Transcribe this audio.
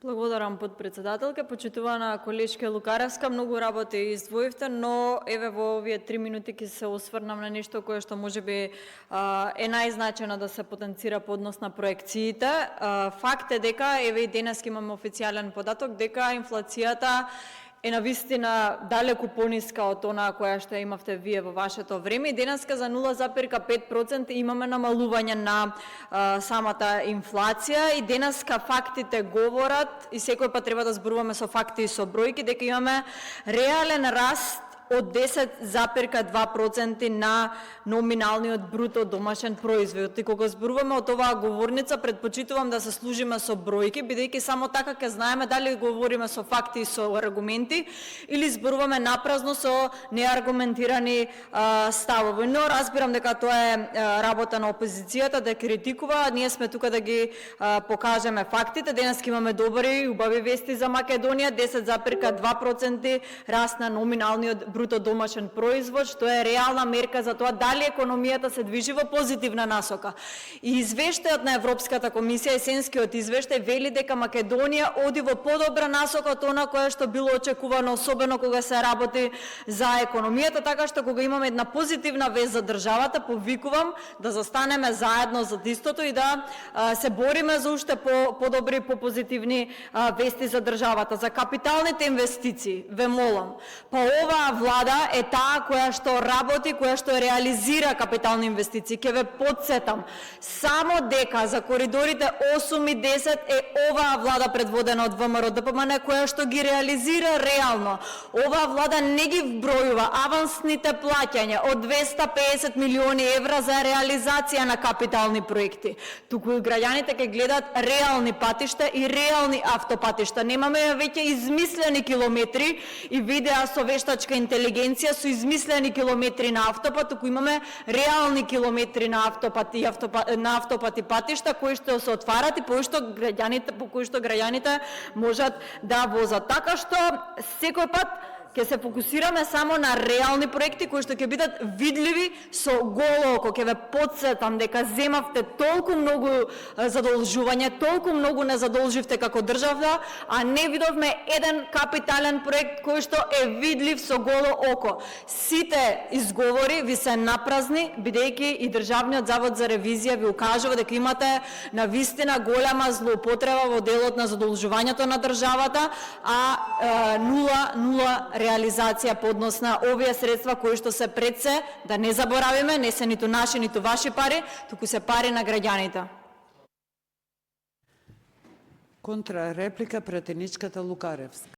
Благодарам, подпредседателка. Почитувана колешка Лукаревска, многу работи издвоивте, но еве во овие 3 минути ќе се осврнам на нешто кое што можеби е најзначајно да се потенцира по однос на проекциите. Факт е дека еве и денес имаме официјален податок дека инфлацијата е навистина далеку пониска од она која што имавте вие во вашето време. И денеска за 0,5% имаме намалување на самата инфлација и денеска фактите говорат и секој пат треба да зборуваме со факти и со бројки дека имаме реален раст од 10,2% на номиналниот бруто домашен производ. И кога зборуваме од оваа говорница, предпочитувам да се служиме со бројки, бидејќи само така ќе знаеме дали говориме со факти и со аргументи или зборуваме напразно со неаргументирани ставови. Но разбирам дека тоа е работа на опозицијата да критикува, а ние сме тука да ги покажеме фактите. Денес имаме добри и убави вести за Македонија, 10,2% раст на номиналниот бруто домашен производ, што е реална мерка за тоа дали економијата се движи во позитивна насока. И извештајот на Европската комисија, есенскиот извештај, вели дека Македонија оди во подобра насока од она кое што било очекувано, особено кога се работи за економијата, така што кога имаме една позитивна вест за државата, повикувам да застанеме заедно за истото и да се бориме за уште подобри, позитивни вести за државата. За капиталните инвестиции, ве молам, па оваа влада е таа која што работи, која што реализира капитални инвестиции. Ке ве подсетам, само дека за коридорите 8 и 10 е оваа влада предводена од ВМРО ДПМН која што ги реализира реално. Оваа влада не ги вбројува авансните плаќања од 250 милиони евра за реализација на капитални проекти. Туку граѓаните ќе гледат реални патишта и реални автопатишта. Немаме веќе измислени километри и видеа со вештачка интелигенција со измислени километри на автопат, туку имаме реални километри на автопати патишта кои што се отварат и по кои што граѓаните можат да возат. Така што секој пат ќе се фокусираме само на реални проекти кои што ќе бидат видливи со голо око. Ќе ве подсетам дека земавте толку многу задолжување, толку многу не задолживте како држава, а не видовме еден капитален проект кој што е видлив со голо око. Сите изговори ви се напразни, бидејќи и Државниот завод за ревизија ви укажува дека имате навистина голема злоупотреба во делот на задолжувањето на државата, а нула реализација по однос на овие средства кои што се пред се, да не заборавиме, не се ниту наши, ниту ваши пари, туку се пари на граѓаните. Контра реплика претеничката Лукаревска.